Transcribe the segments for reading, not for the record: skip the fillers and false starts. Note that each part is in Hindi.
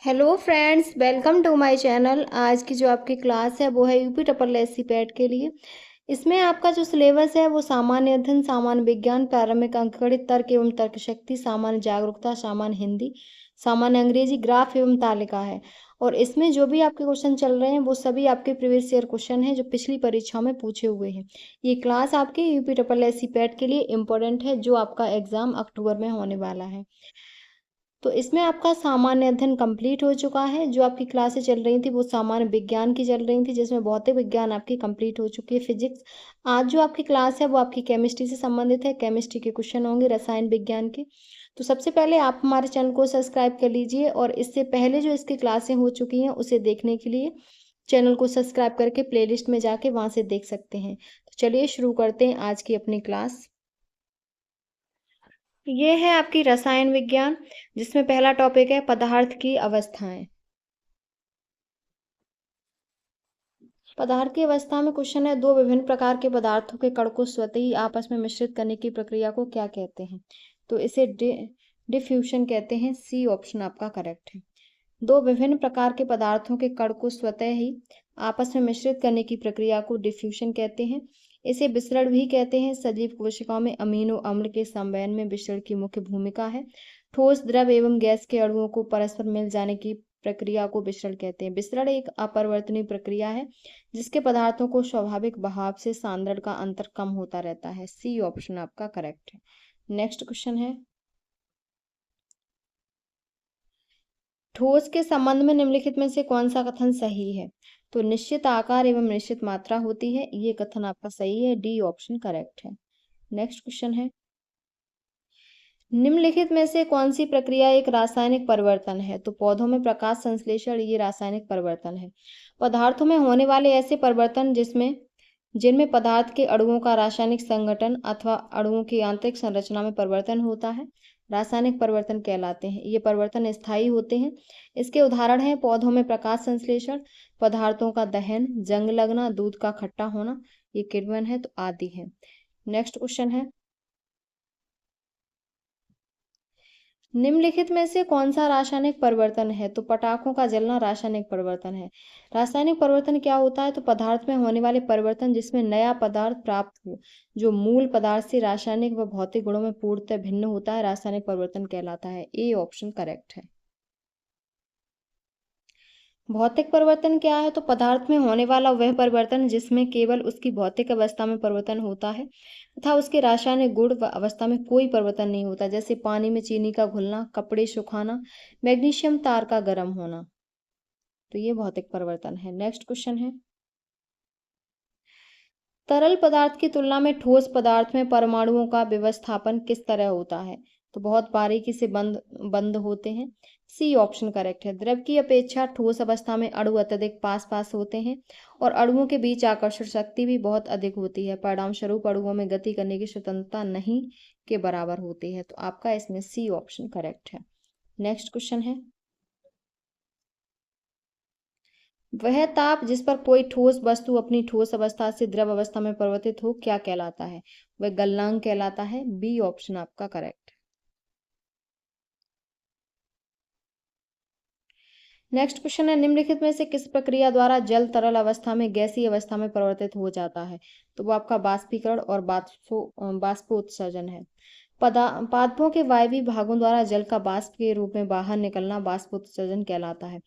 Hello friends, welcome to my channel. आज की जो आपकी क्लास है वो है यूपी ट्रिपल एससी पैट के लिए। इसमें आपका जो सिलेबस है वो सामान्य अध्ययन, सामान्य विज्ञान, प्रारंभिक अंकगणित, तर्क एवं तर्क शक्ति, सामान्य जागरूकता, सामान्य हिंदी, सामान्य अंग्रेजी, ग्राफ एवं तालिका है। और इसमें जो भी आपके क्वेश्चन चल रहे हैं वो सभी आपके प्रीवियस ईयर क्वेश्चन हैं जो पिछली परीक्षाओं में पूछे हुए हैं। ये क्लास आपके यूपी ट्रिपल एससी पैट के लिए इम्पोर्टेंट है, जो आपका एग्जाम अक्टूबर में होने वाला है। तो इसमें आपका सामान्य अध्ययन कंप्लीट हो चुका है। जो आपकी क्लासें चल रही थी वो सामान्य विज्ञान की चल रही थी, जिसमें भौतिक विज्ञान आपकी कंप्लीट हो चुकी है, फिजिक्स। आज जो आपकी क्लास है वो आपकी केमिस्ट्री से संबंधित है। केमिस्ट्री के क्वेश्चन होंगे रसायन विज्ञान के। तो सबसे पहले आप हमारे चैनल को सब्सक्राइब कर लीजिए, और इससे पहले जो इसकी क्लासें हो चुकी हैं उसे देखने के लिए चैनल को सब्सक्राइब करके प्लेलिस्ट में जाके वहाँ से देख सकते हैं। तो चलिए शुरू करते हैं आज की अपनी क्लास। ये है आपकी रसायन विज्ञान, जिसमें पहला टॉपिक है पदार्थ की अवस्थाएं। पदार्थ की अवस्था में क्वेश्चन है, दो विभिन्न प्रकार के पदार्थों के कण को स्वतः ही आपस में मिश्रित करने की प्रक्रिया को क्या कहते हैं? तो इसे डिफ्यूशन कहते हैं। सी ऑप्शन आपका करेक्ट है। दो विभिन्न प्रकार के पदार्थों के कण को स्वतः ही आपस में मिश्रित करने की प्रक्रिया को डिफ्यूशन कहते हैं। इसे विसरण भी कहते हैं। सजीव कोशिकाओं में अमीनो अम्ल के संवहन में विसरण की मुख्य भूमिका है। ठोस, द्रव एवं गैस के अणुओं को परस्पर मिल जाने की प्रक्रिया को विसरण कहते हैं। विसरण एक अपरिवर्तनीय प्रक्रिया है जिसके पदार्थों को स्वाभाविक बहाव से सांद्रण का अंतर कम होता रहता है। सी ऑप्शन आपका करेक्ट है। नेक्स्ट क्वेश्चन है, ठोस के संबंध में निम्नलिखित में से कौन सा कथन सही है? तो निश्चित आकार एवं निश्चित मात्रा होती है, ये कथन आपका सही है। डी ऑप्शन करेक्ट है। नेक्स्ट क्वेश्चन है, निम्नलिखित में से कौन सी प्रक्रिया एक रासायनिक परिवर्तन है? तो पौधों में प्रकाश संश्लेषण ये रासायनिक परिवर्तन है। पदार्थों में होने वाले ऐसे परिवर्तन जिनमें पदार्थ के अणुओं का रासायनिक संगठन अथवा अणुओं की आंतरिक संरचना में परिवर्तन होता है, रासायनिक परिवर्तन कहलाते हैं। ये परिवर्तन स्थायी होते हैं। इसके उदाहरण हैं पौधों में प्रकाश संश्लेषण, पदार्थों का दहन, जंग लगना, दूध का खट्टा होना, ये किण्वन है तो आदि है। नेक्स्ट क्वेश्चन है, निम्नलिखित में से कौन सा रासायनिक परिवर्तन है? तो पटाखों का जलना रासायनिक परिवर्तन है। रासायनिक परिवर्तन क्या होता है? तो पदार्थ में होने वाले परिवर्तन जिसमें नया पदार्थ प्राप्त हो, जो मूल पदार्थ से रासायनिक व भौतिक गुणों में पूर्णतः भिन्न होता है, रासायनिक परिवर्तन कहलाता है। ए ऑप्शन करेक्ट है। भौतिक परिवर्तन क्या है? तो पदार्थ में होने वाला वह परिवर्तन जिसमें केवल उसकी भौतिक अवस्था में परिवर्तन होता है तथा उसके रासायनिक गुण व अवस्था में कोई परिवर्तन नहीं होता, जैसे पानी में चीनी का घुलना, कपड़े सुखाना, मैग्नीशियम तार का गर्म होना। तो ये भौतिक परिवर्तन है। नेक्स्ट क्वेश्चन है, तरल पदार्थ की तुलना में ठोस पदार्थ में परमाणुओं का व्यवस्थापन किस तरह होता है? तो बहुत बारीकी से बंद बंद होते हैं। सी ऑप्शन करेक्ट है। द्रव की अपेक्षा ठोस अवस्था में अणु अत्यधिक पास पास होते हैं और अणुओं के बीच आकर्षण शक्ति भी बहुत अधिक होती है। परिणाम स्वरूप अणुओं में गति करने की स्वतंत्रता नहीं के बराबर होती है। तो आपका इसमें सी ऑप्शन करेक्ट है। नेक्स्ट क्वेश्चन है, वह ताप जिस पर कोई ठोस वस्तु अपनी ठोस अवस्था से द्रव अवस्था में परिवर्तित हो क्या कहलाता है? वह गलनांक कहलाता है। बी ऑप्शन आपका करेक्ट। नेक्स्ट क्वेश्चन है, निम्नलिखित में से किस प्रक्रिया द्वारा जल तरल अवस्था में गैसीय अवस्था में परिवर्तित हो जाता है? तो वो आपका बाष्पीकरण और बाष्पोत्सर्जन है। पादपों के वायवीय भागों द्वारा जल का वाष्प के रूप में बाहर निकलना बाष्पोत्सर्जन कहलाता है।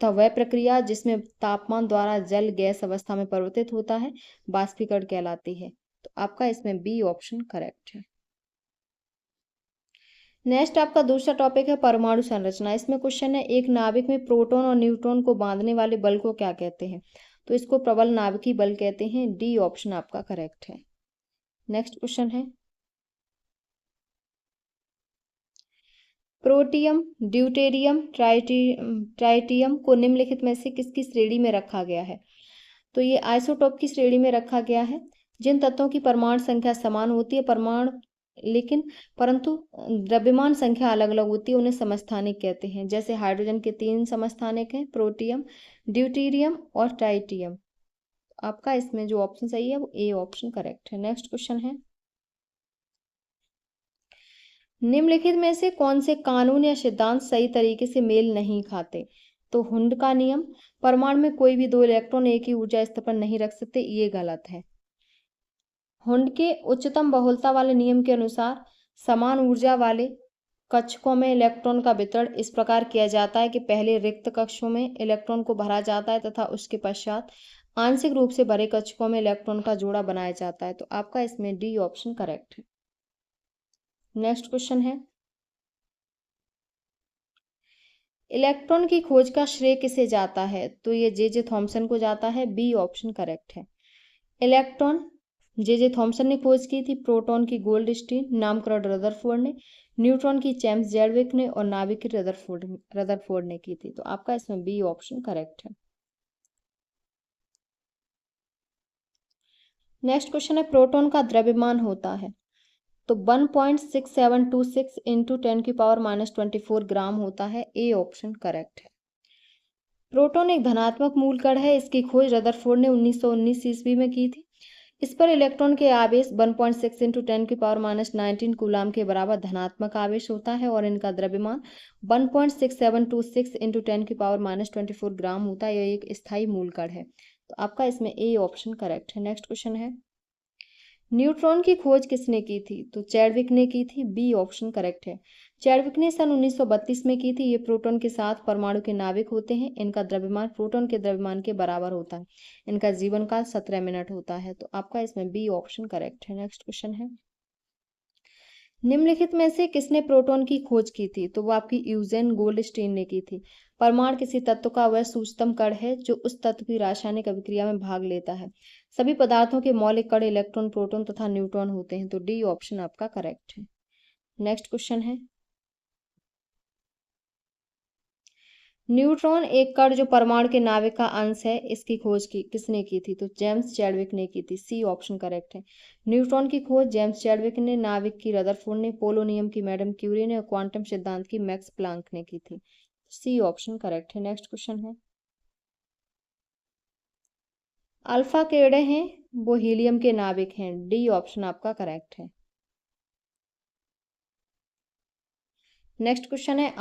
तो वह प्रक्रिया जिसमें तापमान द्वारा जल गैस अवस्था में परिवर्तित होता है बाष्पीकरण कहलाती है। तो आपका इसमें बी ऑप्शन करेक्ट है। नेक्स्ट आपका दूसरा टॉपिक है परमाणु संरचना। इसमें क्वेश्चन है, एक नाभिक में प्रोटॉन और न्यूट्रॉन को बांधने वाले बल को क्या कहते हैं? तो इसको प्रबल नाभिकीय बल कहते हैं। डी ऑप्शन आपका करेक्ट है। नेक्स्ट क्वेश्चन है, प्रोटियम, ड्यूटेरियम, ट्राइटियम को निम्नलिखित में से किसकी श्रेणी में रखा गया है? तो ये आइसोटोप की श्रेणी में रखा गया है। जिन तत्वों की परमाणु संख्या समान होती है परंतु द्रव्यमान संख्या अलग अलग होती है, उन्हें समस्थानिक कहते हैं। जैसे हाइड्रोजन के 3 समस्थानिक हैं, प्रोटियम, ड्यूटेरियम और ट्राइटियम। आपका इसमें जो ऑप्शन सही है वो ए ऑप्शन करेक्ट है। नेक्स्ट क्वेश्चन है, निम्नलिखित में से कौन से कानून या सिद्धांत सही तरीके से मेल नहीं खाते? तो हुंड का नियम, परमाणु में कोई भी दो इलेक्ट्रॉन एक ही ऊर्जा स्तर पर नहीं रख सकते, ये गलत है। हुंड के उच्चतम बहुलता वाले नियम के अनुसार समान ऊर्जा वाले कक्षकों में इलेक्ट्रॉन का वितरण इस प्रकार किया जाता है कि पहले रिक्त कक्षों में इलेक्ट्रॉन को भरा जाता है तथा उसके पश्चात आंशिक रूप से भरे कक्षकों में इलेक्ट्रॉन का जोड़ा बनाया जाता है। तो आपका इसमें डी ऑप्शन करेक्ट है। नेक्स्ट क्वेश्चन है, इलेक्ट्रॉन की खोज का श्रेय किसे जाता है? तो ये जे थॉमसन को जाता है, बी ऑप्शन करेक्ट है। इलेक्ट्रॉन जे थॉमसन ने खोज की थी, प्रोटॉन की गोल्डस्टीन, नामकरण रदरफोर्ड ने, न्यूट्रॉन की जेम्स जेडविक ने और नाभिक की रदरफोर्ड ने की थी। तो आपका इसमें बी ऑप्शन करेक्ट है। नेक्स्ट क्वेश्चन है, प्रोटॉन का द्रव्यमान होता है तो 1.6726 इंटू 10⁻⁻24 ग्राम होता है, ए ऑप्शन करेक्ट है। प्रोटॉन एक धनात्मक मूल कण है, इसकी खोज रदरफोर्ड ने 1919 ईस्वी में की थी। इस पर इलेक्ट्रॉन के आवेश 1.6 इंटू 10⁻⁻19 कूलाम के बराबर धनात्मक आवेश होता है और इनका द्रव्यमान 1.6726 इंटू 10⁻⁻24 ग्राम होता है। यह एक स्थायी मूल कण है। तो आपका इसमें ए ऑप्शन करेक्ट है। नेक्स्ट क्वेश्चन है, न्यूट्रॉन की खोज किसने की थी? तो चैडविक ने की थी, बी ऑप्शन करेक्ट है। चैडविक ने सन 1932 में की थी। ये प्रोटॉन के साथ परमाणु के नाभिक होते हैं। इनका द्रव्यमान प्रोटॉन के द्रव्यमान के बराबर होता है। इनका जीवन काल 17 मिनट होता है। तो आपका इसमें बी ऑप्शन करेक्ट है। नेक्स्ट क्वेश्चन है, निम्नलिखित में से किसने प्रोटॉन की खोज की थी? तो वो आपकी यूजेन गोल्डस्टीन ने की थी। परमाणु किसी तत्व का वह सूक्ष्मतम कण है जो उस तत्व की रासायनिक अभिक्रिया में भाग लेता है। सभी पदार्थों के मौलिक कण इलेक्ट्रॉन, प्रोटॉन तथा न्यूट्रॉन होते हैं। तो डी ऑप्शन आपका करेक्ट है। नेक्स्ट क्वेश्चन है, न्यूट्रॉन एक कण जो परमाणु के नाभिक का अंश है, इसकी खोज किसने की थी? तो जेम्स चैडविक ने की थी, सी ऑप्शन करेक्ट है। न्यूट्रॉन की खोज जेम्स चैडविक ने, नाभिक की रदरफोर्ड ने, पोलोनियम की मैडम क्यूरी ने और क्वांटम सिद्धांत की मैक्स प्लांक ने की थी। सी ऑप्शन करेक्ट है। नेक्स्ट क्वेश्चन है, अल्फा किरणें हैं वो हीलियम के नाभिक हैं, डी ऑप्शन आपका करेक्ट है। नेक्स्ट क्वेश्चन है,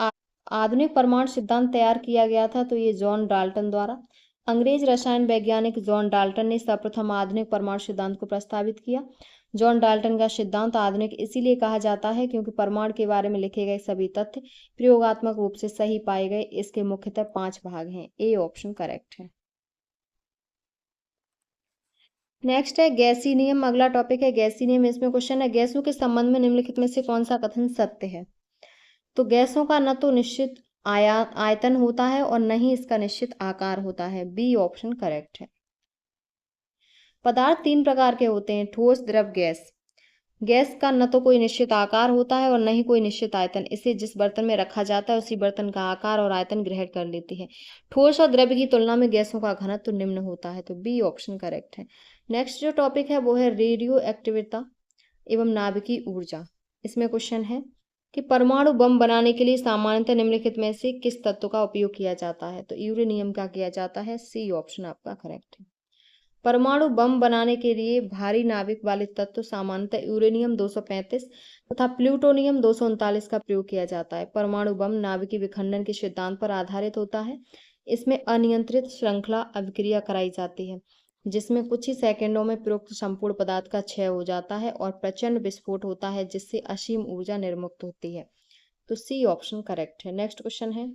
आधुनिक परमाणु सिद्धांत तैयार किया गया था तो ये जॉन डाल्टन द्वारा। अंग्रेज रसायन वैज्ञानिक जॉन डाल्टन ने सर्वप्रथम आधुनिक परमाणु सिद्धांत को प्रस्तावित किया। जॉन डाल्टन का सिद्धांत आधुनिक इसीलिए कहा जाता है क्योंकि परमाणु के बारे में लिखे गए सभी तथ्य प्रयोगात्मक रूप से सही पाए गए। इसके मुख्यतः 5 भाग हैं, ए ऑप्शन करेक्ट है। नेक्स्ट है गैसीय नियम, अगला टॉपिक है गैसीय नियम। इसमें क्वेश्चन है, गैसों के संबंध में निम्नलिखित में से कौन सा कथन सत्य है? तो गैसों का न तो निश्चित आयतन होता है और न ही इसका निश्चित आकार होता है, बी ऑप्शन करेक्ट है। पदार्थ 3 प्रकार के होते हैं, ठोस, द्रव, गैस। गैस का न तो कोई निश्चित आकार होता है और न ही कोई निश्चित आयतन। इसे जिस बर्तन में रखा जाता है उसी बर्तन का आकार और आयतन ग्रहण कर लेती है। ठोस और द्रव्य की तुलना में गैसों का घनत्व निम्न होता है। तो बी ऑप्शन करेक्ट है। नेक्स्ट जो टॉपिक है वो है रेडियो एक्टिविता एवं नाभिकीय ऊर्जा। इसमें क्वेश्चन है कि परमाणु बम बनाने के लिए सामान्यतः निम्नलिखित में से किस तत्व का उपयोग किया जाता है? तो यूरेनियम का किया जाता है, सी ऑप्शन आपका करेक्ट है। परमाणु बम बनाने के लिए भारी नाभिक वाले तत्व सामान्यतः यूरेनियम 235 तथा प्लूटोनियम 239 का प्रयोग किया जाता है। परमाणु बम नाभिकीय विखंडन के सिद्धांत पर आधारित होता है। इसमें अनियंत्रित श्रृंखला अभिक्रिया कराई जाती है जिसमें कुछ ही सेकंडों में प्रयुक्त संपूर्ण पदार्थ का क्षय हो जाता है और प्रचंड विस्फोट होता है जिससे असीम ऊर्जा निर्मुक्त होती है। तो सी ऑप्शन करेक्ट है। नेक्स्ट क्वेश्चन है,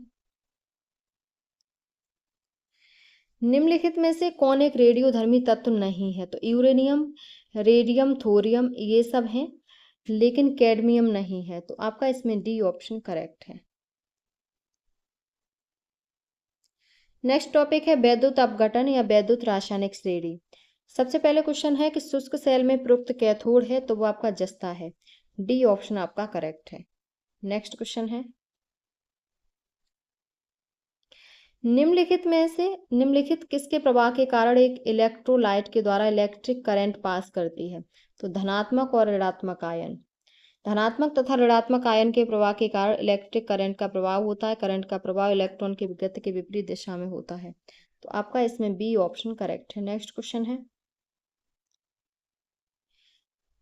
निम्नलिखित में से कौन एक रेडियोधर्मी तत्व नहीं है? तो यूरेनियम, रेडियम, थोरियम ये सब हैं लेकिन कैडमियम नहीं है। तो आपका इसमें डी ऑप्शन करेक्ट है। नेक्स्ट टॉपिक है वैद्युत अपघटन या वैद्युत रासायनिक श्रेणी। सबसे पहले क्वेश्चन है कि शुष्क सेल में प्रयुक्त कैथोड है तो वो आपका जस्ता है, डी ऑप्शन आपका करेक्ट है। नेक्स्ट क्वेश्चन है, निम्नलिखित किसके प्रवाह के कारण एक इलेक्ट्रोलाइट के द्वारा इलेक्ट्रिक करंट पास करती है? तो धनात्मक और ऋणात्मक आयन। धनात्मक तथा ऋणात्मक आयन के प्रवाह के कारण इलेक्ट्रिक करंट का प्रभाव होता है। करंट का प्रभाव इलेक्ट्रॉन की गति के विपरीत दिशा में होता है। तो आपका इसमें बी ऑप्शन करेक्ट है। नेक्स्ट क्वेश्चन है,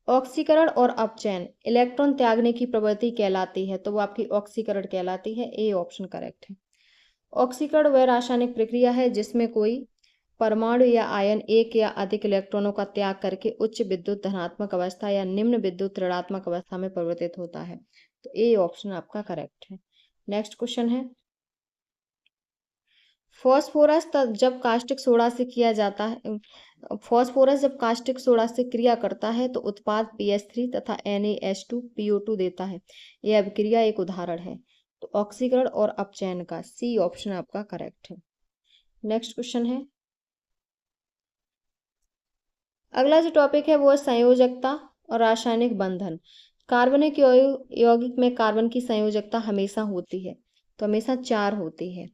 ऑक्सीकरण और अपचयन इलेक्ट्रॉन त्यागने की प्रवृत्ति कहलाती है, तो वो आपकी ऑक्सीकरण कहलाती है। ए ऑप्शन करेक्ट है। ऑक्सीकरण वह रासायनिक प्रक्रिया है जिसमें कोई परमाणु या आयन एक या अधिक इलेक्ट्रॉनों का त्याग करके उच्च विद्युत धनात्मक अवस्था या निम्न विद्युत ऋणात्मक अवस्था में परिवर्तित होता है। तो ए ऑप्शन आपका करेक्ट है। नेक्स्ट क्वेश्चन है, फॉस्फोरस जब कास्टिक सोडा से किया जाता है, फॉस्फोरस जब कास्टिक सोडा से क्रिया करता है तो उत्पाद PH3 तथा NaH2 PO2 देता है। यह अभिक्रिया एक उदाहरण है। तो ऑक्सीकरण और अपचयन का सी ऑप्शन आपका करेक्ट है। नेक्स्ट क्वेश्चन है, अगला जो टॉपिक है वो है संयोजकता और रासायनिक बंधन। कार्बनिक यौगिक में कार्बन की संयोजकता हमेशा होती है, तो हमेशा 4 होती है।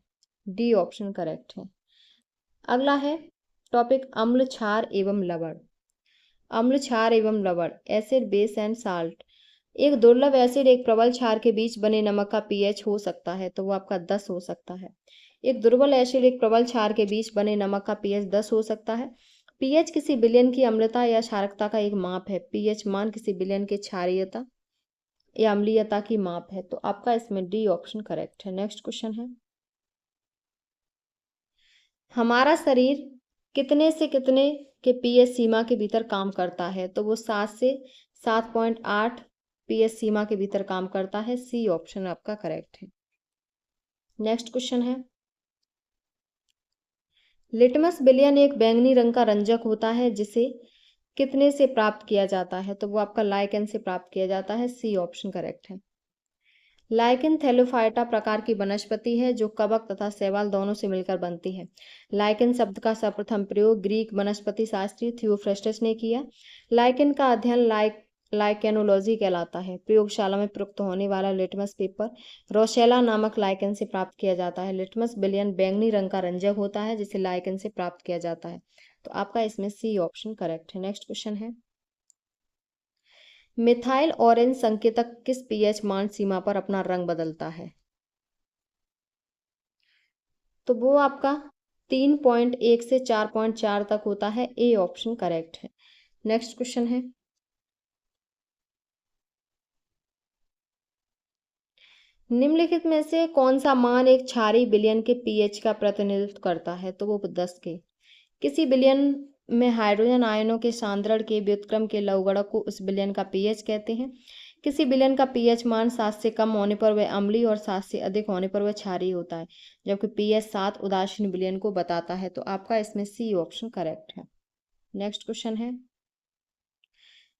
डी ऑप्शन करेक्ट है। अगला है टॉपिक अम्ल क्षार एवं लवण। अम्ल क्षार एवं लवण, एसिड बेस एंड साल्ट। एक दुर्लभ एसिड एक प्रबल क्षार के बीच बने नमक का pH हो सकता है, तो वो आपका 10 हो सकता है। एक दुर्बल एसिड एक प्रबल क्षार के बीच बने नमक का pH 10 हो सकता है। pH किसी विलयन की अम्लता या क्षारकता का एक माप है। pH मान किसी विलयन के क्षारीयता या अम्लीयता की माप है। तो आपका इसमें डी ऑप्शन करेक्ट है। नेक्स्ट क्वेश्चन है, हमारा शरीर कितने से कितने के pH सीमा के भीतर काम करता है, तो वो 7 से 7.8 pH सीमा के भीतर काम करता है। सी ऑप्शन आपका करेक्ट है। नेक्स्ट क्वेश्चन है, लिटमस विलयन एक बैंगनी रंग का रंजक होता है जिसे कितने से प्राप्त किया जाता है, तो वो आपका लाइकेन से प्राप्त किया जाता है। सी ऑप्शन करेक्ट है। लाइकेन थैलोफाइटा प्रकार की वनस्पति है जो कवक तथा शैवाल दोनों से मिलकर बनती है। लाइकेन शब्द का सर्वप्रथम प्रयोग ग्रीक वनस्पति शास्त्री थियोफ्रेस्टस ने किया। लाइकेन का अध्ययन लाइकेनोलॉजी कहलाता है। प्रयोगशाला में प्रयुक्त होने वाला लिटमस पेपर रोशेला नामक लाइकेन से प्राप्त किया जाता है। लिटमस विलयन बैंगनी रंग का रंजक होता है जिसे लाइकेन से प्राप्त किया जाता है। तो आपका इसमें सी ऑप्शन करेक्ट है। नेक्स्ट क्वेश्चन है, मिथाइल ऑरेंज संकेतक किस pH मान सीमा पर अपना रंग बदलता है, तो वो आपका 3.1 से 4.4 तक होता है। ए ऑप्शन करेक्ट है। नेक्स्ट क्वेश्चन है, निम्नलिखित में से कौन सा मान एक क्षारीय विलयन के pH का प्रतिनिधित्व करता है, तो वो 10 के। किसी विलयन में हाइड्रोजन आयनों के सांद्रण के व्युत्क्रम के लवगणक को उस विलयन का pH कहते हैं। किसी विलयन का pH मान 7 से कम होने पर वह अम्लीय और 7 से अधिक होने पर वह क्षारीय होता है, जबकि pH 7 उदासीन विलयन को बताता है। तो आपका इसमें सी ऑप्शन करेक्ट है। नेक्स्ट क्वेश्चन है,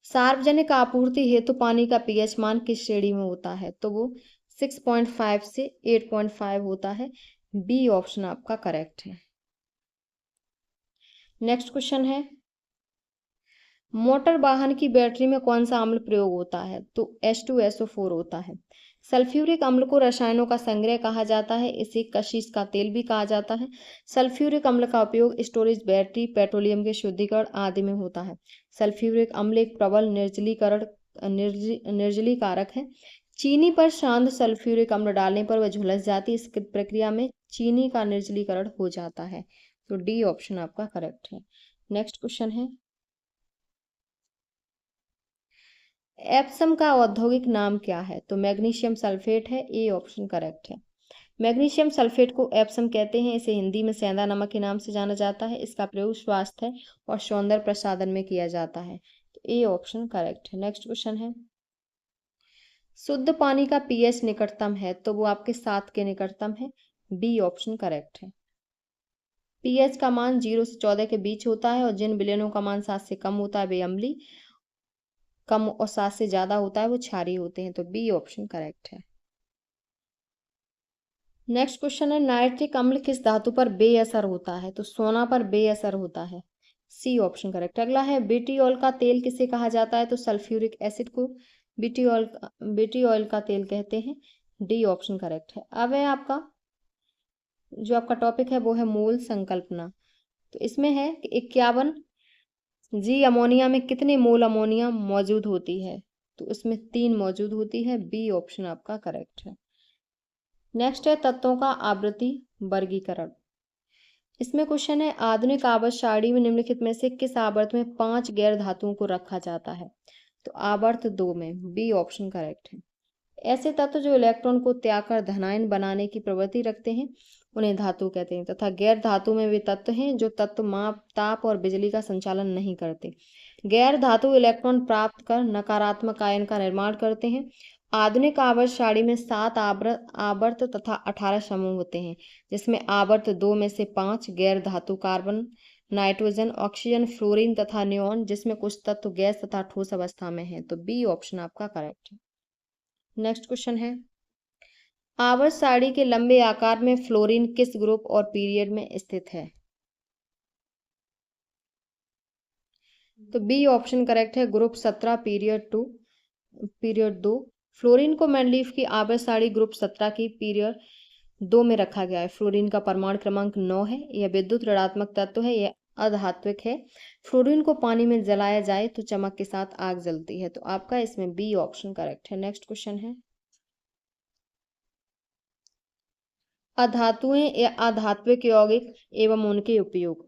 सार्वजनिक आपूर्ति हेतु पानी का pH मान किस श्रेणी में होता है, तो वो 6.5 से 8.5 होता है। बी ऑप्शन आपका करेक्ट है। नेक्स्ट क्वेश्चन है, मोटर वाहन की बैटरी में कौन सा अम्ल प्रयोग होता है, तो H2SO4 होता है। सल्फ्यूरिक अम्ल को रसायनों का संग्रह कहा जाता है। इसे कशिश का तेल भी कहा जाता है। सल्फ्यूरिक अम्ल का उपयोग स्टोरेज, बैटरी, पेट्रोलियम के शुद्धिकरण आदि में होता है। सल्फ्यूरिक अम्ल एक प्रबल निर्जलीकारक है। चीनी पर शांत सल्फ्यूरिक अम्ल डालने पर वह झुलस जाती है। इस प्रक्रिया में चीनी का निर्जलीकरण हो जाता है। तो डी ऑप्शन आपका करेक्ट है। नेक्स्ट क्वेश्चन है, एप्सम का औद्योगिक नाम क्या है, तो मैग्नीशियम सल्फेट है। ए ऑप्शन करेक्ट है। मैग्नीशियम सल्फेट को एप्सम कहते हैं। इसे हिंदी में सेंधा नमक के नाम से जाना जाता है। इसका प्रयोग स्वास्थ्य और सौंदर्य प्रसाधन में किया जाता है। तो ए ऑप्शन करेक्ट है। नेक्स्ट क्वेश्चन है, शुद्ध पानी का pH निकटतम है, तो वो आपके 7 के निकटतम है। बी ऑप्शन करेक्ट है। pH का मान 0 से 14 के बीच होता है और जिन विलयनों का मान 7 से कम होता है वे अम्लीय, कम और 7 से ज्यादा होता है वो क्षारीय होते हैं। तो बी ऑप्शन करेक्ट है। नेक्स्ट क्वेश्चन है, नाइट्रिक अम्ल किस धातु पर बेअसर होता है, तो सोना पर बेअसर होता है। C option correct. अगला है, बीटीऑल का तेल किसे कहा जाता है, तो सल्फ्यूरिक एसिड को बीटीऑल का तेल कहते हैं। डी ऑप्शन करेक्ट है। अब है आपका जो आपका टॉपिक है वो है मोल संकल्पना। तो इसमें है कि 51 जी अमोनिया में कितने मोल अमोनिया मौजूद होती है, तो इसमें 3 मौजूद होती है। बी ऑप्शन आपका करेक्ट है। नेक्स्ट है तत्वों का आवृत्ति वर्गीकरण। इसमें क्वेश्चन है, आधुनिक आवर्त सारणी में निम्नलिखित में से किस आवर्त में 5 गैर धातुओं को रखा जाता है, तो आवर्त 2 में, बी ऑप्शन करेक्ट है। ऐसे तत्व जो इलेक्ट्रॉन को त्याग कर धनायन बनाने की प्रवृत्ति रखते हैं उन्हें धातु कहते हैं, तथा गैर धातु में वे तत्व हैं जो तत्व माप, ताप और बिजली का संचालन नहीं करते। गैर धातु इलेक्ट्रॉन प्राप्त कर नकारात्मक आयन का निर्माण करते हैं। आधुनिक आवर्त सारणी में 7 आवर्त तथा 18 समूह होते हैं, जिसमें आवर्त 2 में से 5 गैर धातु कार्बन, नाइट्रोजन, ऑक्सीजन, फ्लोरीन तथा नियॉन, जिसमें कुछ तत्व गैस तथा ठोस अवस्था में है। तो बी ऑप्शन आपका करेक्ट है। नेक्स्ट क्वेश्चन है, आवर्त सारणी के लंबे आकार में फ्लोरीन किस ग्रुप और पीरियड में स्थित है? तो बी ऑप्शन करेक्ट है, ग्रुप 17 पीरियड 2। फ्लोरीन को मेंडलीफ की आवर्त सारणी ग्रुप 17 की पीरियड 2 में रखा गया है। फ्लोरीन का परमाणु क्रमांक 9 है। यह विद्युत ऋणात्मक तत्व है, यह अधात्विक है। फ्लोरीन को पानी में जलाया जाए तो चमक के साथ आग जलती है। तो आपका इसमें बी ऑप्शन करेक्ट है। नेक्स्ट क्वेश्चन है, अधातुएं या अधात्विक यौगिक एवं उनके उपयोग।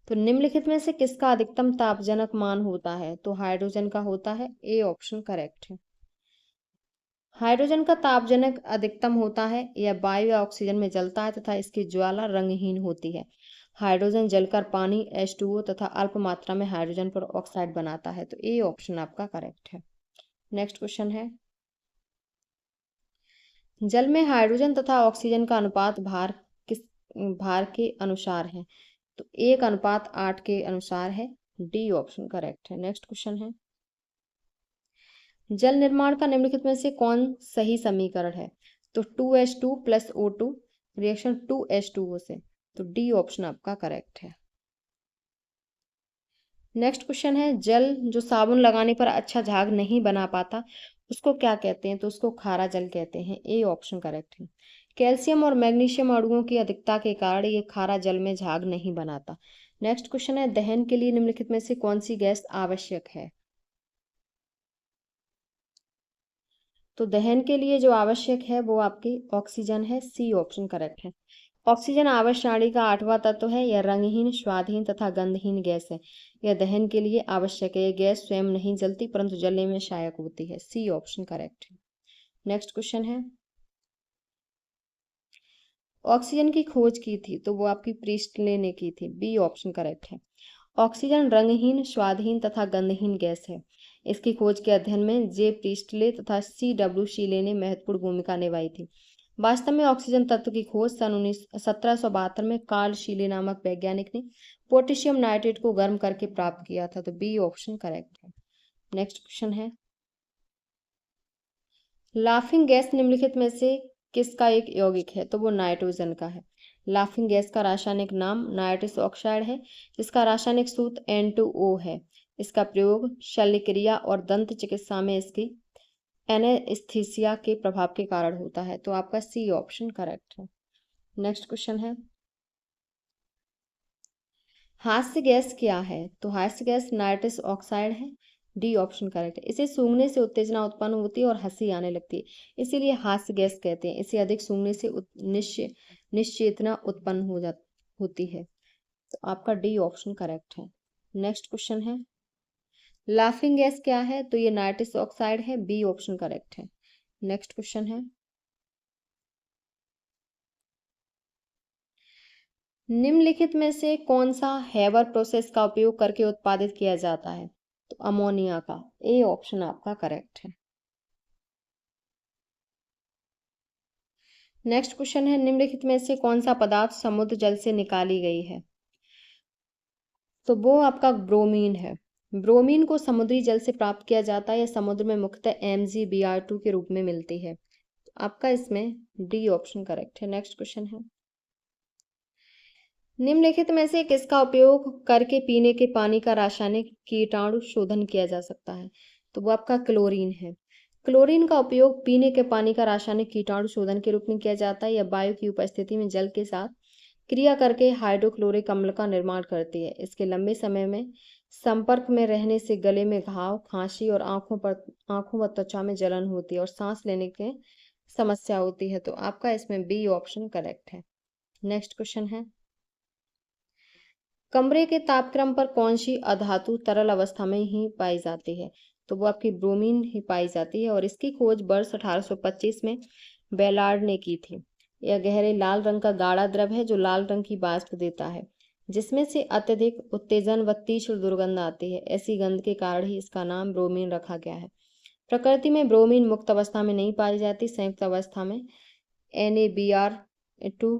तो निम्नलिखित में से किसका अधिकतम तापजनक मान होता है? तो हाइड्रोजन का होता है, ए ऑप्शन करेक्ट है। हाइड्रोजन का तापजनक अधिकतम होता है, यह वायु या ऑक्सीजन में जलता है तथा इसकी ज्वाला रंगहीन होती है। हाइड्रोजन जलकर पानी H2O तथा अल्प मात्रा में हाइड्रोजन पर ऑक्साइड बनाता है। तो ए ऑप्शन आपका करेक्ट है। नेक्स्ट क्वेश्चन है, जल में हाइड्रोजन तथा ऑक्सीजन का अनुपात भार के अनुसार है? तो 1:8 के अनुसार है, डी ऑप्शन करेक्ट है। नेक्स्ट क्वेश्चन है, जल निर्माण का निम्नलिखित में से कौन सही समीकरण है? तो 2H2 + O2 रिएक्शन 2H2O से। तो डी ऑप्शन आपका करेक्ट है। नेक्स्ट क्वेश्चन है, जल जो साबुन लगाने पर अच्छा झाग नहीं बना पाता उसको क्या कहते हैं? तो उसको खारा जल कहते हैं, ए ऑप्शन करेक्ट है। कैल्शियम और मैग्नीशियम अणुओं की अधिकता के कारण ये खारा जल में झाग नहीं बनाता। नेक्स्ट क्वेश्चन है, दहन के लिए निम्नलिखित में से कौन सी गैस आवश्यक है? तो दहन के लिए जो आवश्यक है वो आपकी ऑक्सीजन है, सी ऑप्शन करेक्ट है। ऑक्सीजन आवर्त सारणी का 8वां तत्व है। यह रंगहीन, स्वादहीन तथा गंधहीन गैस है। यह दहन के लिए आवश्यक है। यह गैस स्वयं नहीं जलती परंतु जलने में सहायक होती है, सी ऑप्शन करेक्ट है। नेक्स्ट क्वेश्चन है, ऑक्सीजन की खोज की थी तो वो आपकी प्रीस्टले ने की थी, बी ऑप्शन करेक्ट है। ऑक्सीजन रंगहीन, स्वादहीन तथा गंधहीन गैस है। इसकी खोज के अध्ययन में जे प्रीस्टले तथा C.W. शीले ने महत्वपूर्ण भूमिका निभाई थी। वास्तव में ऑक्सीजन तत्व की खोज सन 1772 में कार्ल शीले नामक वैज्ञानिक ने पोटेशियम नाइट्रेट को गर्म करके प्राप्त किया था। तो बी ऑप्शन करेक्ट है। नेक्स्ट क्वेश्चन है, लाफिंग गैस निम्नलिखित में से किसका एक यौगिक है? तो वो नाइट्रोजन का है। लाफिंग गैस का रासायनिक नाम नाइट्रस ऑक्साइड है, जिसका रासायनिक सूत्र N2O है। इसका प्रयोग शल्य क्रिया और दंत चिकित्सा में इसकी एनेस्थीसिया के प्रभाव के कारण होता है। तो आपका सी ऑप्शन करेक्ट है। नेक्स्ट क्वेश्चन है, हास्य गैस क्या है? तो हास्य गैस नाइट्रस ऑक्साइड है, डी ऑप्शन करेक्ट है। इसे सूंघने से उत्तेजना उत्पन्न होती है और हंसी आने लगती है, इसीलिए हास्य गैस कहते हैं। इसे अधिक सूंघने से निश्चेतना उत्पन्न होती है। तो आपका डी ऑप्शन करेक्ट है। नेक्स्ट क्वेश्चन है, लाफिंग गैस क्या है? तो ये नाइट्रस ऑक्साइड है, बी ऑप्शन करेक्ट है। नेक्स्ट क्वेश्चन है, निम्नलिखित में से कौन सा हेबर प्रोसेस का उपयोग करके उत्पादित किया जाता है? तो अमोनिया का, ए ऑप्शन आपका करेक्ट है। नेक्स्ट क्वेश्चन है, निम्नलिखित में से कौन सा पदार्थ समुद्र जल से निकाली गई है? तो वो आपका ब्रोमीन है। ब्रोमीन को समुद्री जल से प्राप्त किया जाता है। यह समुद्र में मुख्यतः MgBr2 के रूप में मिलती है। तो आपका इसमें डी ऑप्शन करेक्ट है। नेक्स्ट क्वेश्चन है, निम्नलिखित में से किसका उपयोग करके पीने के पानी का रासायनिक कीटाणु शोधन किया जा सकता है? तो वो आपका क्लोरीन है। क्लोरीन का उपयोग पीने के पानी का रासायनिक कीटाणु शोधन के रूप में किया जाता है। यह वायु की उपस्थिति में जल के साथ क्रिया करके हाइड्रोक्लोरिक अम्ल का निर्माण करती है। इसके लंबे समय में संपर्क में रहने से गले में घाव, खांसी और आंखों व त्वचा में जलन होती है और सांस लेने की समस्या होती है। तो आपका इसमें बी ऑप्शन करेक्ट है। नेक्स्ट क्वेश्चन है, कमरे के तापक्रम पर कौन सी अधातु तरल अवस्था में ही पाई जाती है? तो वो आपकी ब्रोमीन ही पाई जाती है और इसकी खोज वर्ष 1825 में बेलार्ड ने की थी। यह गहरे लाल रंग का गाढ़ा द्रव है जो लाल रंग की वाष्प देता है, जिसमें से अत्यधिक उत्तेजन व तीक्ष्ण दुर्गंध आती है। ऐसी गंध के कारण ही इसका नाम ब्रोमीन रखा गया है। प्रकृति में ब्रोमीन मुक्त अवस्था में नहीं पाई जाती, संयुक्त अवस्था में NaBr2,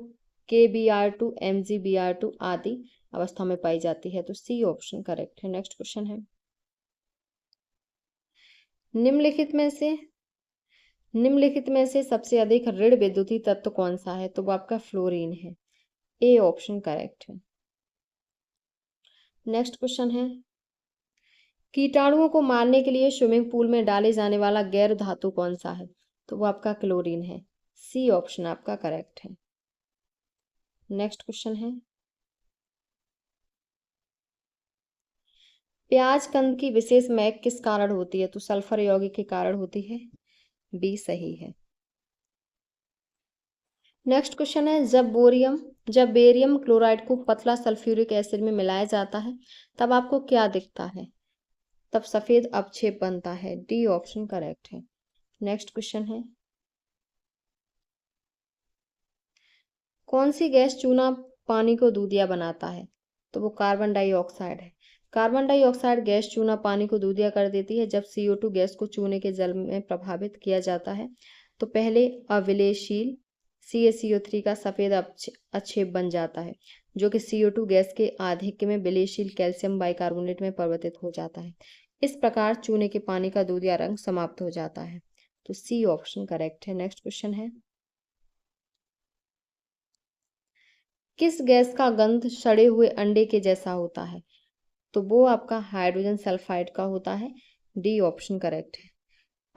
KBr2, MgBr2 आदि अवस्था में पाई जाती है। तो सी ऑप्शन करेक्ट है। नेक्स्ट क्वेश्चन है, निम्नलिखित में से सबसे अधिक ऋण विद्युतीय तत्व कौन सा है? तो वो आपका फ्लोरीन है। ए ऑप्शन करेक्ट है। नेक्स्ट क्वेश्चन है, कीटाणुओं को मारने के लिए स्विमिंग पूल में डाले जाने वाला गैर धातु कौन सा है? तो वो आपका क्लोरीन है। सी ऑप्शन आपका करेक्ट है। नेक्स्ट क्वेश्चन है, प्याज कंद की विशेष महक किस कारण होती है? तो सल्फर यौगिक के कारण होती है। बी सही है। नेक्स्ट क्वेश्चन है, जब बेरियम क्लोराइड को पतला सल्फ्यूरिक एसिड में मिलाया जाता है तब आपको क्या दिखता है? तब सफेद अवक्षेप बनता है। डी ऑप्शन करेक्ट है। नेक्स्ट क्वेश्चन है, कौन सी गैस चूना पानी को दूधिया बनाता है? तो वो कार्बन डाइऑक्साइड है। कार्बन डाइऑक्साइड गैस चूना पानी को दूधिया कर देती है। जब CO2 गैस को चूने के जल में प्रभावित किया जाता है तो पहले अविलेयशील CaCO3 का सफेद अवक्षेप बन जाता है, जो कि CO2 गैस के आधिक्य में विलेयशील कैल्शियम बाइकार्बोनेट में परिवर्तित हो जाता है। इस प्रकार चूने के पानी का दूधिया रंग समाप्त हो जाता है। तो सी ऑप्शन करेक्ट है। नेक्स्ट क्वेश्चन है, किस गैस का गंध सड़े हुए अंडे के जैसा होता है? तो वो आपका हाइड्रोजन सल्फाइड का होता है। डी ऑप्शन करेक्ट है।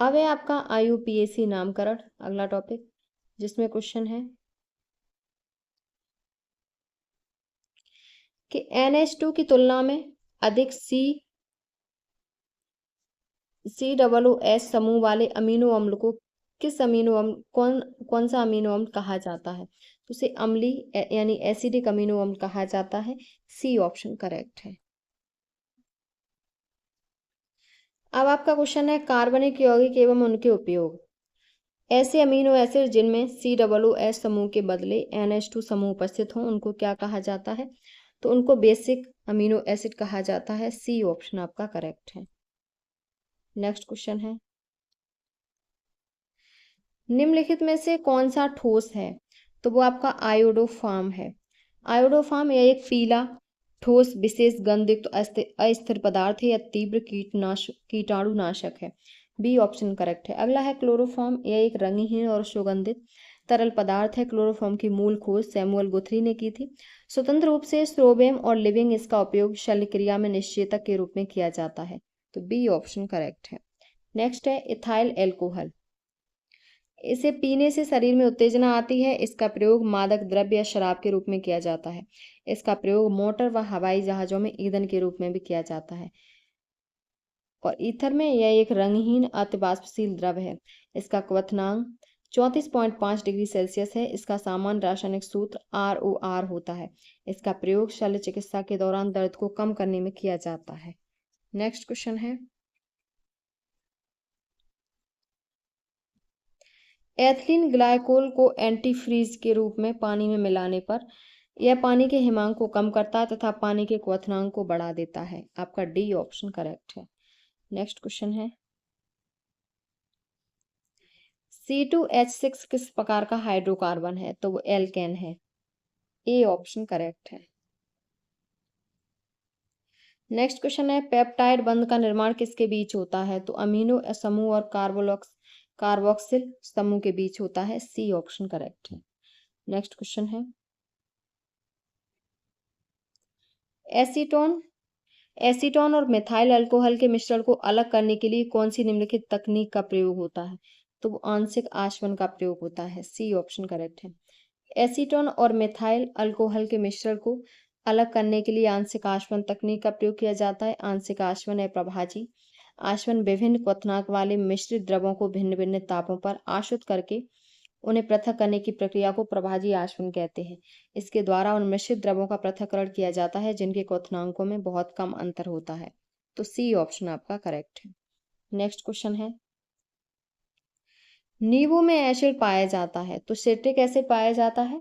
अब है आपका IUPAC नामकरण, अगला टॉपिक, जिसमें क्वेश्चन है कि NH2 की तुलना में अधिक COOS समूह वाले अमीनो अम्ल को किस अमीनो अम्ल कौन सा अमीनो अम्ल कहा जाता है? तो उसे अम्लीय यानी एसिडिक अमीनो अम्ल कहा जाता है। सी ऑप्शन करेक्ट है। अब आपका क्वेश्चन है, कार्बनिक यौगिक एवं उनके उपयोग। ऐसे अमीनो एसिड जिनमें COOS समूह के बदले NH2 समूह उपस्थित हों उनको क्या कहा जाता है? तो उनको बेसिक अमीनो एसिड कहा जाता है। सी ऑप्शन आपका करेक्ट है। नेक्स्ट क्वेश्चन है, निम्नलिखित में से कौन सा ठोस है? तो वो आपका आयोडोफार्म है। आयोडोफार्म यह एक पीला ठोस विशेष गंधयुक्त अस्थिर पदार्थ है या तीव्र कीटाणुनाशक है। बी ऑप्शन करेक्ट है। अगला है क्लोरोफॉर्म, यह एक रंगहीन और सुगंधित तरल पदार्थ है। क्लोरोफॉर्म की मूल खोज सैमुअल गुथरी ने की थी। स्वतंत्र रूप से स्ट्रोबियम और लिविंग इसका उपयोग शल्य क्रिया में निश्चेतक के रूप में किया जाता है। तो बी ऑप्शन करेक्ट है। नेक्स्ट है इथाइल एल्कोहल, इसे पीने से शरीर में उत्तेजना आती है। इसका प्रयोग मादक द्रव्य या शराब के रूप में किया जाता है। इसका प्रयोग मोटर व हवाई जहाजों में ईंधन के रूप में भी किया जाता है। और ईथर में यह एक रंगहीन अतिबाष्पशील द्रव है। इसका क्वथनांक 34.5 डिग्री सेल्सियस है। इसका सामान्य रासायनिक सूत्र ROR होता है। इसका प्रयोग शल्य चिकित्सा के दौरान दर्द को कम करने में किया जाता है। नेक्स्ट क्वेश्चन है, एथिलीन ग्लाइकोल को एंटीफ्रीज के रूप में पानी में मिलाने पर यह पानी के हिमांक को कम करता है तथा पानी के क्वथनांक को बढ़ा देता है। आपका डी ऑप्शन करेक्ट है। नेक्स्ट क्वेश्चन है, C2H6 किस प्रकार का हाइड्रोकार्बन है? तो वो एल्केन है। ए ऑप्शन करेक्ट है। नेक्स्ट क्वेश्चन है, पेप्टाइड बंध का निर्माण किसके बीच होता है? तो अमीनो समूह और कार्बोक्सिल समूह के बीच होता है। सी ऑप्शन करेक्ट है। नेक्स्ट क्वेश्चन है, एसीटोन और मिथाइल अल्कोहल के मिश्रण को अलग करने के लिए कौन सी निम्नलिखित तकनीक का प्रयोग होता है? तो वो आंशिक आशवन का प्रयोग होता है। सी ऑप्शन करेक्ट है। एसीटोन और मिथाइल अल्कोहल के मिश्रण को अलग करने के लिए आंशिक आशवन तकनीक का प्रयोग किया जाता है। आंशिक आशवन या प्रभाजी आशवन विभिन्न क्वथनांक वाले मिश्रित द्रवों को भिन्न भिन्न तापों पर आशुत करके उन्हें पृथक करने की प्रक्रिया को प्रभाजी आशवन कहते हैं। इसके द्वारा उन मिश्रित द्रवों का पृथक्करण किया जाता है जिनके क्वथनांकों में बहुत कम अंतर होता है। तो सी ऑप्शन आपका करेक्ट है। नेक्स्ट क्वेश्चन है, नींबू में एसिड पाया जाता है तो सिट्रिक एसिड पाया जाता है,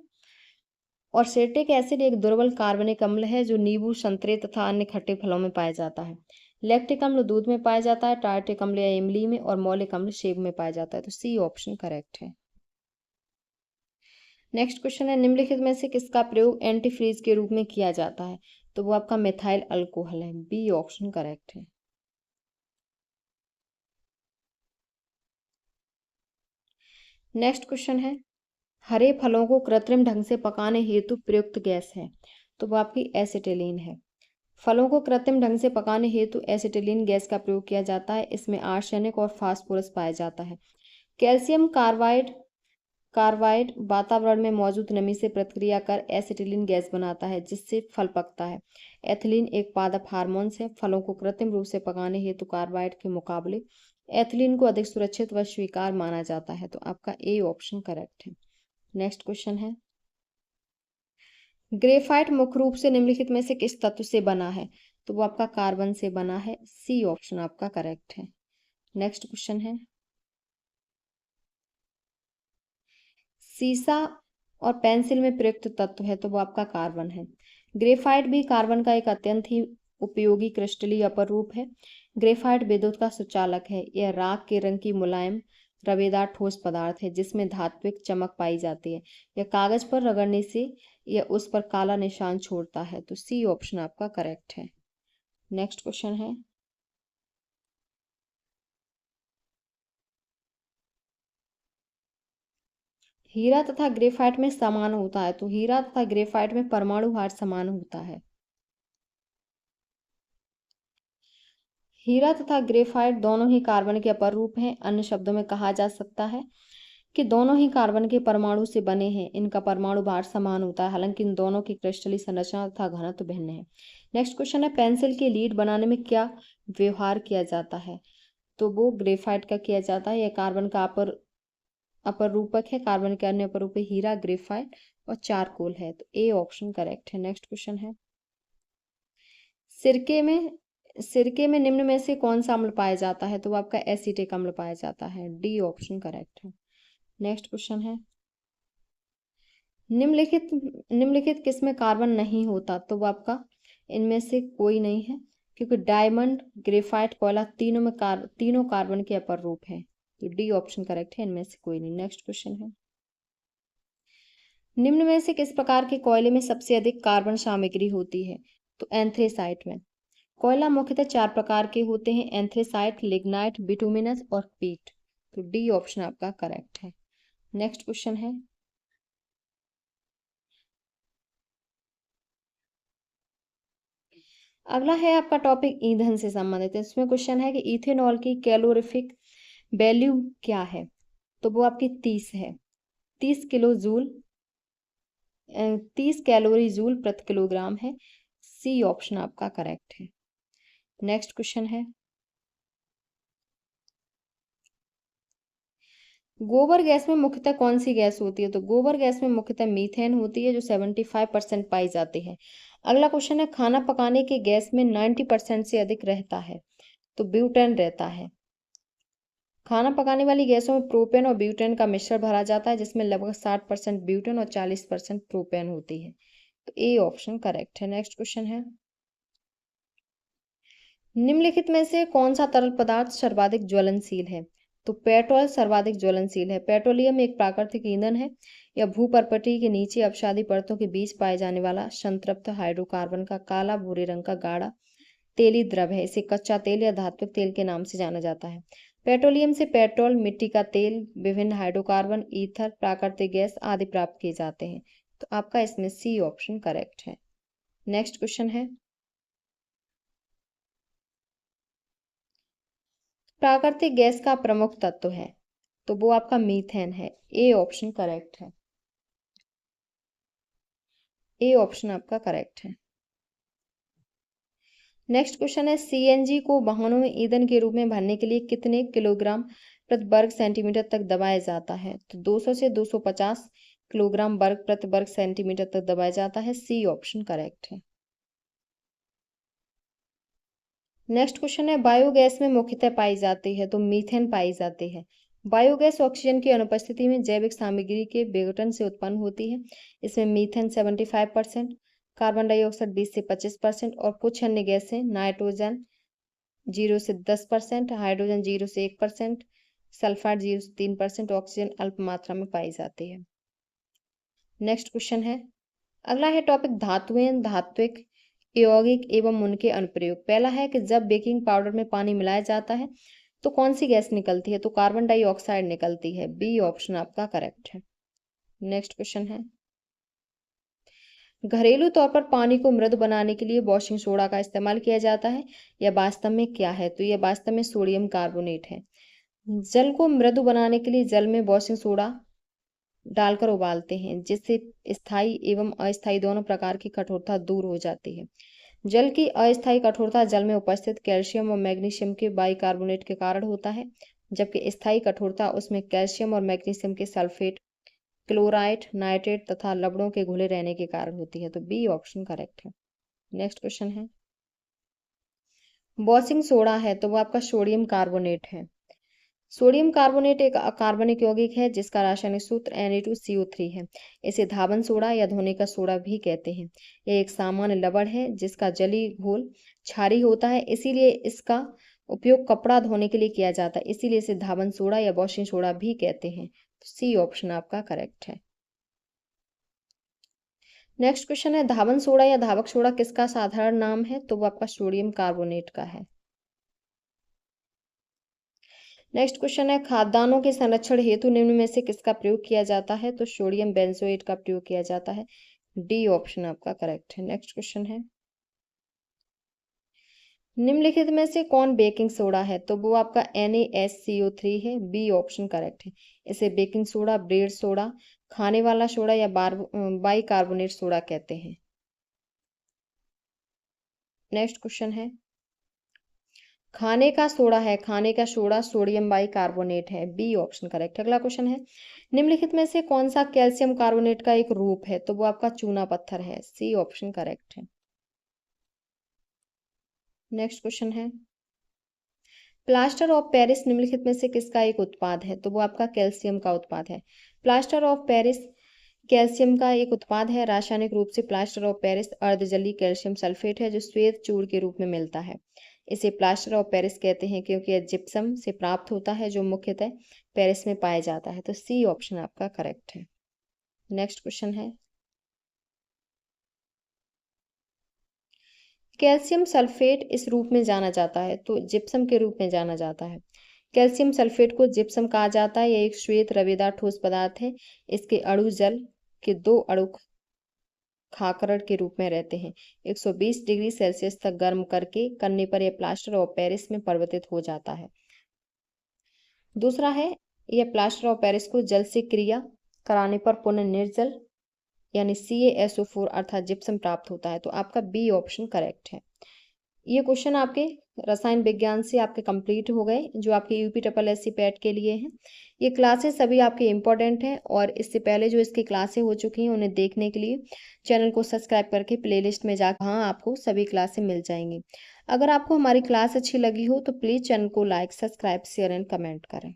और सिट्रिक एसिड एक दुर्बल कार्बनिक अम्ल है जो नींबू, संतरे तथा अन्य खट्टे फलों में पाया जाता है। लैक्टिक अम्ल दूध में पाया जाता है, टार्टिक अम्ल या इमली में, और मौलिक अम्ल सेब में पाया जाता है। तो सी ऑप्शन करेक्ट है। नेक्स्ट क्वेश्चन है, निम्नलिखित में से किसका प्रयोग एंटीफ्रीज के रूप में किया जाता है? तो वो आपका मिथाइल अल्कोहल है। बी ऑप्शन करेक्ट है। नेक्स्ट क्वेश्चन है, हरे फलों को कृत्रिम ढंग से पकाने हेतु प्रयुक्त गैस है, तो वो आपकी एसिटिलीन है। फलों को कृत्रिम ढंग से पकाने हेतु एसिटिलीन गैस का प्रयोग किया जाता है। इसमें आर्सेनिक और फास्फोरस पाया जाता है। कैल्शियम कार्बाइड कार्बाइड वातावरण में मौजूद नमी से प्रतिक्रिया कर एसिटिलीन गैस बनाता है, जिससे फल पकता है। एथिलीन एक पादप हार्मोन्स है। फलों को कृत्रिम रूप से पकाने हेतु कार्बाइड के मुकाबले एथिलीन को अधिक सुरक्षित व स्वीकार माना जाता है। तो आपका ए ऑप्शन करेक्ट है। नेक्स्ट क्वेश्चन है, ग्रेफाइट मुख्य रूप से निम्नलिखित में से किस तत्व से बना है? तो वो आपका कार्बन से बना है। सी ऑप्शन आपका करेक्ट है। नेक्स्ट क्वेश्चन है, सीसा और पेंसिल में प्रयुक्त तत्व है, तो वो आपका कार्बन है। ग्रेफाइट भी कार्बन का एक अत्यंत ही उपयोगी क्रिस्टलीय अपर रूप है। ग्रेफाइट विद्युत का सुचालक है। यह राख के रंग की मुलायम रवेदार ठोस पदार्थ है जिसमें धात्विक चमक पाई जाती है। यह कागज पर रगड़ने से यह उस पर काला निशान छोड़ता है। तो सी ऑप्शन आपका करेक्ट है। नेक्स्ट क्वेश्चन है, हीरा तथा ग्रेफाइट में समान होता है, तो हीरा तथा ग्रेफाइट में परमाणु भार समान होता है। हीरा तथा ग्रेफाइट दोनों ही कार्बन के अपर रूप हैं। अन्य शब्दों में कहा जा सकता है कि दोनों ही कार्बन के परमाणु से बने हैं। इनका परमाणु भार समान होता है, हालांकि इन दोनों की क्रिस्टलीय संरचना तथा घनत्व भिन्न है। नेक्स्ट क्वेश्चन है, पेंसिल के लीड बनाने में क्या व्यवहार किया जाता है? तो वो ग्रेफाइट का किया जाता है। यह कार्बन का अपर रूपक है। कार्बन के अन्य अपर रूप हीरा, ग्रेफाइट और चारकोल है। तो ए ऑप्शन करेक्ट है। नेक्स्ट क्वेश्चन है, सिरके में सिरके में निम्न में से कौन सा अम्ल पाया जाता है? तो वो आपका एसिटिक अम्ल पाया जाता है। डी ऑप्शन करेक्ट है। नेक्स्ट क्वेश्चन है, निम्नलिखित निम्नलिखित किस में कार्बन नहीं होता? तो वो आपका इनमें से कोई नहीं है, क्योंकि डायमंड, ग्रेफाइट, कोयला तीनों कार्बन के अपर रूप है। तो डी ऑप्शन करेक्ट है, इनमें से कोई नहीं। नेक्स्ट क्वेश्चन है, निम्न में से किस प्रकार के कोयले में सबसे अधिक कार्बन सामग्री होती है? तो एंथ्रेसाइट में। कोयला मुख्यतः 4 प्रकार के होते हैं, एंथ्रेसाइट, लिग्नाइट, बिटुमिनस और पीट। तो डी ऑप्शन आपका करेक्ट है। नेक्स्ट क्वेश्चन है, अगला है आपका टॉपिक ईंधन से संबंधित है। इसमें क्वेश्चन है कि इथेनॉल की कैलोरीफिक वैल्यू क्या है? तो वो आपकी 30 है। 30 किलो जूल 30 कैलोरी जूल प्रति किलोग्राम है। सी ऑप्शन आपका करेक्ट है। नेक्स्ट क्वेश्चन है, गोबर गैस में मुख्यतः कौन सी गैस होती है? तो गोबर गैस में मुख्यतः मीथेन होती है, जो 75% पाई जाती है। अगला क्वेश्चन है, खाना पकाने के गैस में 90% से अधिक रहता है, तो ब्यूटेन रहता है। खाना पकाने वाली गैसों में प्रोपेन और ब्यूटेन का मिश्रण भरा जाता है, जिसमें लगभग 60% ब्यूटेन और 40% प्रोपेन होती है। तो ए ऑप्शन करेक्ट है। नेक्स्ट क्वेश्चन है, निम्नलिखित में से कौन सा तरल पदार्थ सर्वाधिक ज्वलनशील है? तो पेट्रोल सर्वाधिक ज्वलनशील है। पेट्रोलियम एक प्राकृतिक ईंधन है। यह भूपर्पटी के नीचे अपसादी परतों के बीच पाए जाने वाला संतृप्त हाइड्रोकार्बन का काला भूरे रंग का गाढ़ा तेली द्रव है। इसे कच्चा तेल या धात्विक तेल के नाम से जाना जाता है। पेट्रोलियम से पेट्रोल, मिट्टी का तेल, विभिन्न हाइड्रोकार्बन, ईथर, प्राकृतिक गैस आदि प्राप्त किए जाते हैं। तो आपका इसमें सी ऑप्शन करेक्ट है। नेक्स्ट क्वेश्चन है, प्राकृतिक गैस का प्रमुख तत्व है, तो वो आपका मीथेन है। ए ऑप्शन करेक्ट है। ए ऑप्शन आपका करेक्ट है। नेक्स्ट क्वेश्चन है, सीएनजी को वाहनों में ईंधन के रूप में भरने के लिए कितने किलोग्राम प्रति वर्ग सेंटीमीटर तक दबाया जाता है? तो 200 से 250 किलोग्राम प्रति वर्ग सेंटीमीटर तक दबाया जाता है। सी ऑप्शन करेक्ट है। नेक्स्ट क्वेश्चन है, बायोगैस में मुख्यतः पाई जाती है, तो मीथेन पाई जाती है। बायोगैस ऑक्सीजन की अनुपस्थिति में जैविक सामग्री के विघटन से उत्पन्न होती है। इसमें मीथेन 75%, कार्बन डाइऑक्साइड 20 से 25% और कुछ अन्य गैसें नाइट्रोजन 0 से 10%, हाइड्रोजन 0 से 1%, सल्फाइड 0 से 3%, ऑक्सीजन अल्प मात्रा में पाई जाती है। नेक्स्ट क्वेश्चन है, अगला है टॉपिक धातुएं, धात्विक, यौगिक एवं उनके अनुप्रयोग। पहला है कि जब बेकिंग पाउडर में पानी मिलाया जाता है तो कौन सी गैस निकलती है, तो कार्बन डाइऑक्साइड निकलती है। बी ऑप्शन आपका करेक्ट है। नेक्स्ट क्वेश्चन है, घरेलू तौर पर पानी को मृदु बनाने के लिए वॉशिंग सोडा का इस्तेमाल किया जाता है, यह वास्तव में क्या है, तो यह वास्तव में सोडियम कार्बोनेट है। जल को मृदु बनाने के लिए जल में वॉशिंग सोडा डालकर उबालते हैं, जिससे स्थायी एवं अस्थायी दोनों प्रकार की कठोरता दूर हो जाती है। जल की अस्थायी कठोरता जल में उपस्थित कैल्शियम और मैग्नीशियम के बाइकार्बोनेट के कारण होता है, जबकि स्थायी कठोरता उसमें कैल्शियम और मैग्नीशियम के सल्फेट, क्लोराइड, नाइट्रेट तथा लवणों के घुले रहने के कारण होती है। तो बी ऑप्शन करेक्ट है। नेक्स्ट क्वेश्चन है, वॉशिंग सोडा है तो वो आपका सोडियम कार्बोनेट है। सोडियम कार्बोनेट एक अकार्बनिक यौगिक है जिसका रासायनिक सूत्र Na2CO3 है। इसे धावन सोडा या धोने का सोडा भी कहते हैं। यह एक सामान्य लवण है जिसका जलीय घोल क्षारीय होता है, इसीलिए इसका उपयोग कपड़ा धोने के लिए किया जाता है, इसीलिए इसे धावन सोडा या वॉशिंग सोडा भी कहते हैं। तो सी ऑप्शन आपका करेक्ट है। नेक्स्ट क्वेश्चन है, धावन सोडा या धावक सोडा किसका साधारण नाम है, तो वो आपका सोडियम कार्बोनेट का है। नेक्स्ट क्वेश्चन है, खाद्यान्नों के संरक्षण हेतु निम्न में से किसका प्रयोग किया जाता है, तो सोडियम बेंजोएट का प्रयोग किया जाता है। डी ऑप्शन आपका करेक्ट है। नेक्स्ट क्वेश्चन है, निम्नलिखित में से कौन बेकिंग सोडा है, तो वो आपका NaSCO3 है। बी ऑप्शन करेक्ट है। इसे बेकिंग सोडा, ब्रेड सोडा, खाने वाला सोडा या बाइकार्बोनेट सोडा कहते हैं। नेक्स्ट क्वेश्चन है, खाने का सोडा है, खाने का सोडा सोडियम बाइकार्बोनेट है। B option correct. अगला क्वेश्चन है, निम्नलिखित में से कौन सा कैल्शियम कार्बोनेट का एक रूप है, तो वो आपका चूना पत्थर है। सी ऑप्शन करेक्ट है। नेक्स्ट क्वेश्चन है, प्लास्टर ऑफ पेरिस निम्नलिखित में से किसका एक उत्पाद है, तो वो आपका कैल्शियम का उत्पाद है। प्लास्टर ऑफ पेरिस कैल्शियम का एक उत्पाद है। रासायनिक रूप से प्लास्टर ऑफ पेरिस अर्धजलीय कैल्शियम सल्फेट है जो श्वेत चूर्ण के रूप में मिलता है। इसे प्लास्टर ऑफ पेरिस कहते हैं क्योंकि यह जिप्सम से प्राप्त होता है जो मुख्यतः पेरिस में पाया जाता है। तो सी ऑप्शन आपका करेक्ट है। नेक्स्ट क्वेश्चन है, कैल्शियम सल्फेट इस रूप में जाना जाता है, तो जिप्सम के रूप में जाना जाता है। कैल्शियम सल्फेट को जिप्सम कहा जाता है। यह एक श्वेत रवेदार ठोस पदार्थ है। इसके अणु जल के 2 अणु खाकरड़ के रूप में रहते हैं। 120 डिग्री सेल्सियस तक गर्म करने पर यह प्लास्टर ऑफ पेरिस में परिवर्तित हो जाता है। दूसरा है, यह प्लास्टर ऑफ पेरिस को जल से क्रिया कराने पर पुनः निर्जल यानी CaSO4 अर्थात जिप्सम प्राप्त होता है। तो आपका बी ऑप्शन करेक्ट है। ये क्वेश्चन आपके रसायन विज्ञान से आपके कंप्लीट हो गए जो आपके UPSSC पैट के लिए हैं। ये क्लासेस सभी आपके इम्पोर्टेंट हैं और इससे पहले जो इसकी क्लासें हो चुकी हैं उन्हें देखने के लिए चैनल को सब्सक्राइब करके प्लेलिस्ट में जाकर हाँ आपको सभी क्लासें मिल जाएंगी। अगर आपको हमारी क्लास अच्छी लगी हो तो प्लीज़ चैनल को like, subscribe, share and comment करें।